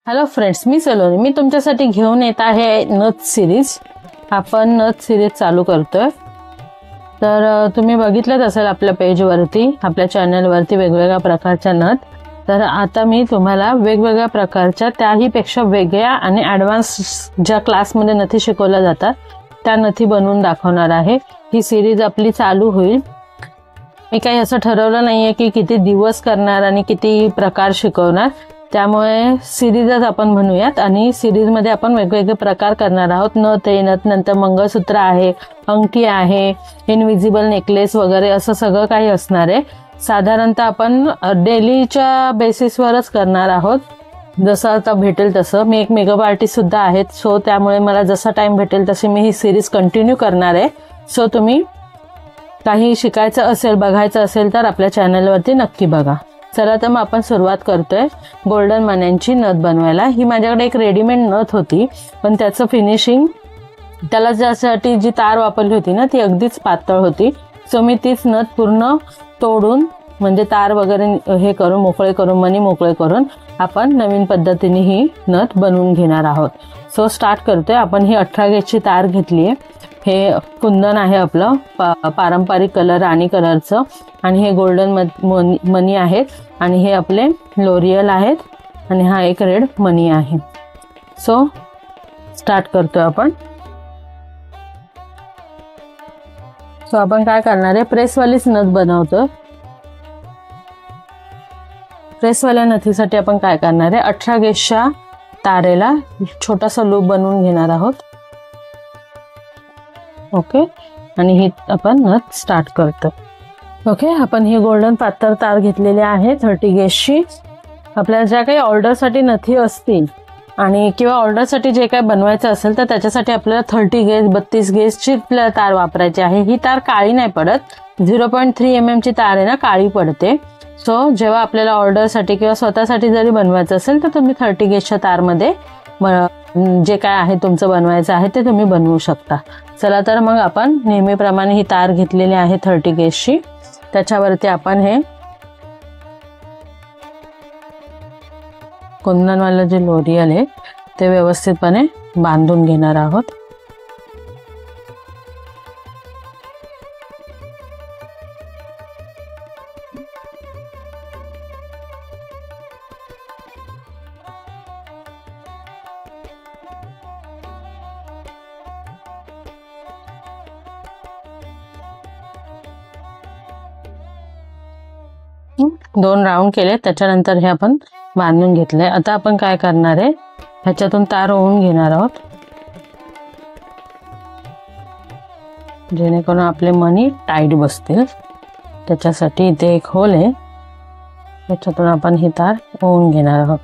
Hello friends, मी सलोनी. मी तुमच्यासाठी घेऊन येत आहे नथ सिरीज. आपण नथ सिरीज चालू करतोय. तर तुम्ही बघितलंच असेल आपल्या पेजवरती, आपल्या चॅनलवरती वेगवेगळ्या प्रकारच्या नथ. तर आता मी तुम्हाला वेगवेगळ्या प्रकारच्या त्याही पेक्षा वेगळ्या आणि ॲडव्हान्स ज्या क्लासमध्ये नथी शिकवल्या जातात त्या नथी बनवून दाखवणार आहे. ही सिरीज आपली चालू होईल. मी काही असं ठरवलं नाहीये की किती दिवस करणार आणि किती प्रकार शिकवणार. त्यामुळे सिरीजच आपण म्हणूयात आणि सिरीजमध्ये आपण वेगवेगळे प्रकार करणार आहोत. नथ आहे, नथ नंतर मंगळसूत्र आहे, अंगठी आहे, इनविजिबल नेकलेस वगैरे असं सगळं काही असणार आहे. साधारणतः आपण डेलीच्या बेसिसवरच करणार आहोत. जसं आता भेटेल तसं. मी एक मेकअप आर्टिस्ट सुद्धा आहेत, सो त्यामुळे मला जसा टाइम भेटेल तशी मी ही सिरीज कंटिन्यू करणार आहे. सो तुम्ही काही शिकायचं असेल, बघायचं असेल तर आपल्या चॅनलवरती नक्की बघा. चला तर मग आपण सुरुवात करतोय गोल्डन मण्यांची नथ बनवायला. ही माझ्याकडे एक रेडीमेड नथ होती, पण त्याचं फिनिशिंग, त्याला ज्यासाठी जी तार वापरली होती ना ती अगदीच पातळ होती. सो मी तीच नथ पूर्ण तोडून, म्हणजे तार वगैरे हे करून मोकळे करून, मणी मोकळे करून आपण नवीन पद्धतीने ही नथ बनवून घेणार आहोत. सो स्टार्ट करतोय. आपण ही 18 गेजची तार घेतली आहे. हे कुंदन आहे आपलं पारंपरिक कलर राणी कलरचं, आणि हे गोल्डन मणी आहेत, आणि हे आपले लोरियल आहेत, आणि हा एक रेड मणी आहे. सो स्टार्ट करतोय आपण. सो आपण काय करणार आहे, प्रेसवालीच नथ बनवतो. प्रेसवाल्या नथीसाठी आपण काय करणार आहे, 18 गेजच्या तारेला छोटासा लूप बनवून घेणार आहोत. ओके, आणि ही आपण नथ स्टार्ट करतो. ओके, आपण ही गोल्डन पातळ तार घेतलेली आहे 30 गेजची. आपल्याला ज्या काही ऑर्डरसाठी नथी असतील आणि किंवा ऑर्डरसाठी जे काही बनवायचं असेल तर त्याच्यासाठी आपल्याला 30 गेज 32 गेजची तार वापरायची आहे. ही तार काळी नाही पडत. 0.3 mm ची तार आहे ना, काळी पडते. सो जेव्हा आपल्याला ऑर्डरसाठी किंवा स्वतःसाठी जरी बनवायचं असेल तर तुम्ही 30 गेजच्या तारमध्ये जे काय आहे तुमचं बनवायचं आहे ते तुम्ही बनवू शकता. चला तर मग आपण नेहमीप्रमाणे ही तार घेतलेली आहे 30 गेजची. त्याच्यावरती आपण हे कुंदनवालं जे लोरियल आहे ते व्यवस्थितपणे बांधून घेणार आहोत. दोन राऊंड केले, त्याच्यानंतर हे आपण बांधून घेतलंय. आता आपण काय करणार आहे, ह्याच्यातून तार ओवून घेणार आहोत जेणेकरून आपले मणी टाईट बसतील. त्याच्यासाठी इथे एक होल आहे, त्याच्यातून आपण ही तार ओवून घेणार आहोत.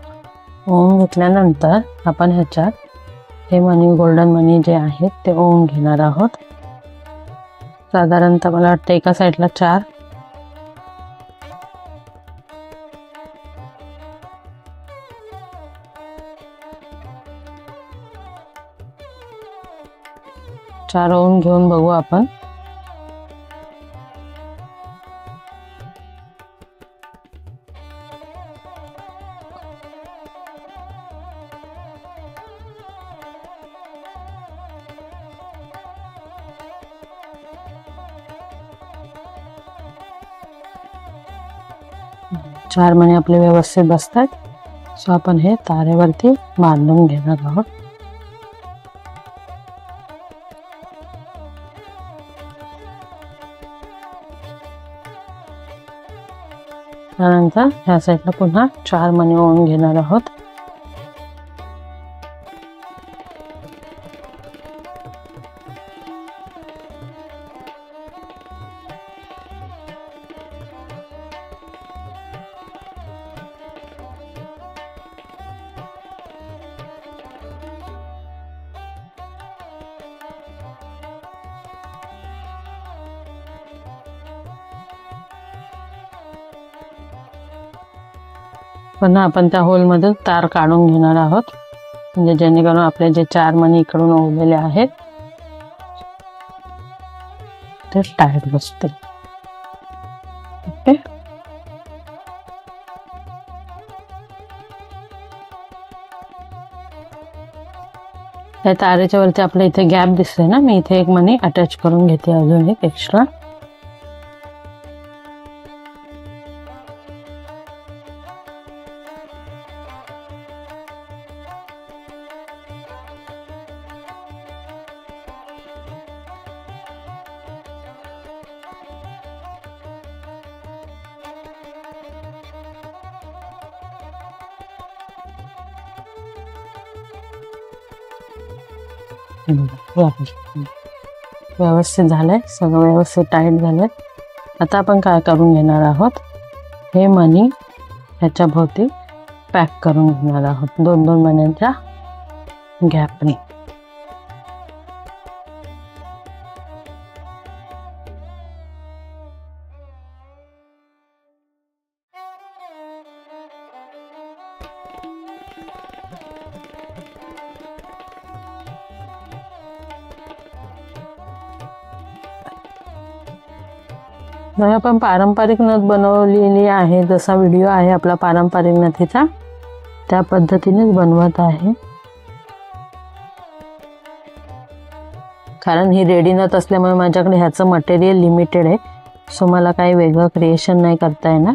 ओवून घेतल्यानंतर आपण ह्याच्यात हे मणी, गोल्डन मणी जे आहेत ते ओवून घेणार आहोत. साधारणतः मला वाटतं एका साईडला 4 ओवून घेऊन बघू आपण. चार मणी आपले व्यवस्थित बसतात. सो आपण हे तारेवरती बांधून घेणार आहोत. त्यानंतर ह्या साईडला पुन्हा 4 मणी ओवून घेणार आहोत. पुन्हा आपण त्या होलमध्ये तार काढून घेणार आहोत, म्हणजे जेणेकरून आपले जे 4 मणी इकडून ओवलेले आहेत ते टाईट बसतील. ओके, त्या तारेच्या वरती आपल्या इथे गॅप दिसते ना, मी इथे एक मणी अटॅच करून घेते अजून एक एक्स्ट्रा. व्यवस्थित झालंय, सगळं व्यवस्थित टाईट झालंय. आता आपण काय करून घेणार आहोत, हे मणी ह्याच्या भोवती पॅक करून घेणार आहोत 2-2 मण्यांच्या गॅपने. आपण पारंपरिक नथ बनवलेली आहे, जसा व्हिडिओ आहे आपला पारंपरिक नथीचा त्या पद्धतीनेच बनवत आहे. कारण ही रेडी नथ असल्यामुळे माझ्याकडे ह्याचं मटेरियल लिमिटेड आहे, सो मला काही वेगळं क्रिएशन नाही करता येणार.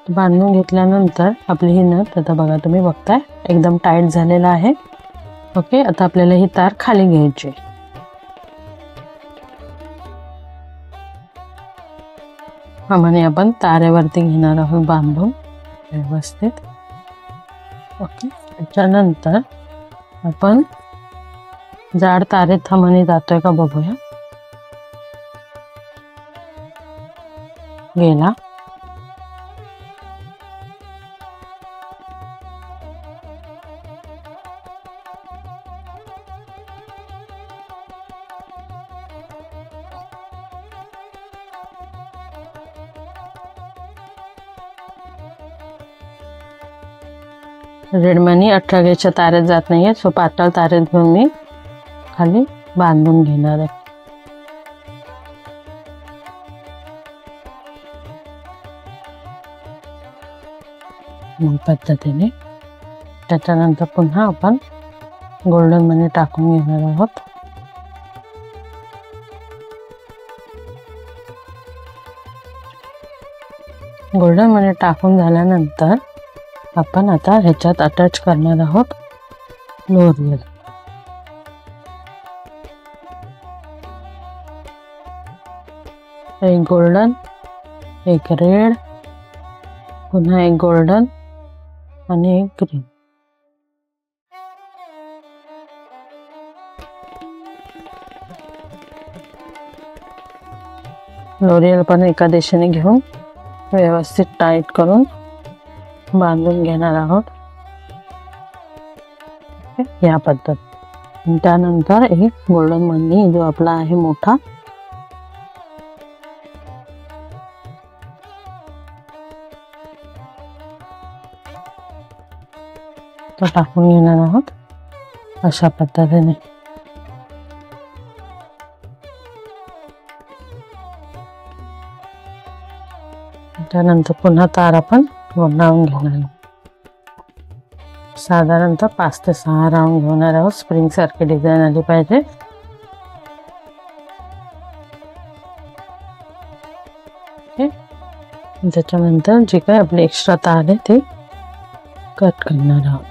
बांधून घेतल्यानंतर आपली ही नथ आता बघा, तुम्ही बघताय एकदम टाईट झालेला आहे. ओके, आता आपल्याला ही तार खाली घ्यायची. हा मणी आपण तारेवरती घेणार आहोत बांधून व्यवस्थित. ओके, त्याच्यानंतर आपण जाड तारेत हा मणी जातोय का बघूया. गेला. रेड मणी 18 गेजच्या तारेत जात नाहीये, सो पातळ तारेत घेऊन मी खाली बांधून घेणार आहे. पद्धतीने त्याच्यानंतर पुन्हा आपण गोल्डन मणी टाकून घेणार आहोत. गोल्डन मणी टाकून झाल्यानंतर आपण आता ह्याच्यात अटॅच करणार आहोत लोरियल. एक गोल्डन, एक रेड, पुन्हा एक गोल्डन आणि एक ग्रीन. लोरियल पण एका दिशेने घेऊन व्यवस्थित टाईट करून बांधून घेणार आहोत या पद्धत. त्यानंतर एक गोल्डन मणी जो आपला आहे मोठा, तो टाकून घेणार आहोत अशा पद्धतीने. त्यानंतर पुन्हा तार आपण गुंडाळून घेणार. साधारणतः 5 ते 6 राऊंड घेणार आहोत. स्प्रिंग सारखी डिझाईन आली पाहिजे. त्याच्यानंतर जे काय आपले एक्स्ट्रा तार आहे ते कट करणार आहोत.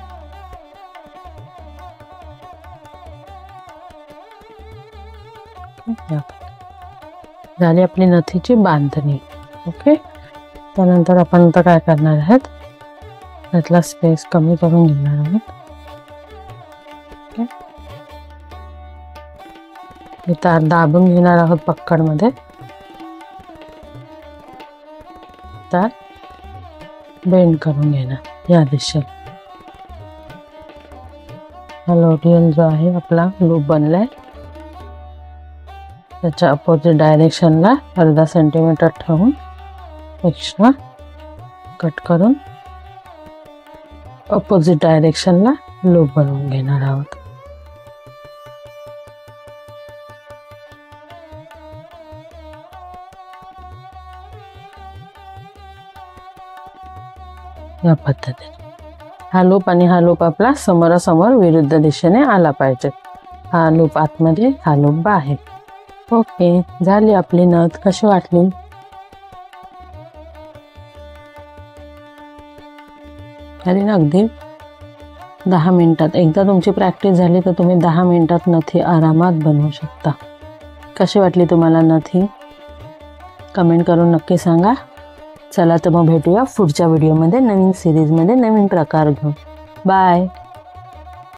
झाली आपली नथीची बांधणी. ओके, त्यानंतर आपण आता काय करणार आहोत, त्यातला स्पेस कमी करून घेणार आहोत. इथं दाबून घेणार आहोत पक्कडमध्ये. तर बेंड करून घेणार या दिशेला. हा लोडियल जो आहे आपला लूप बनलाय, त्याच्या अपोजिट डायरेक्शनला अर्धा सेंटीमीटर ठेवून एक्स्ट्रा कट करून अपोजिट डायरेक्शनला लूप बनवून घेणार आहोत. या पद्धतीने हा लूप आणि हा लूप आपला समोरासमोर विरुद्ध दिशेने आला पाहिजे. हा लूप आतमध्ये, हा लूप बाहेर. ओके, झाली आपली नथ. कशी वाटली? झाली ना अगदी 10 मिनिटात. एकदा तुमची प्रॅक्टिस झाली तर तुम्ही 10 मिनिटात नथी आरामात बनवू शकता. कशी वाटली तुम्हाला नथी? कमेंट करून नक्की सांगा. चला तर मग भेटूया पुढच्या व्हिडिओमध्ये नवीन सिरीजमध्ये नवीन प्रकार घेऊन. बाय.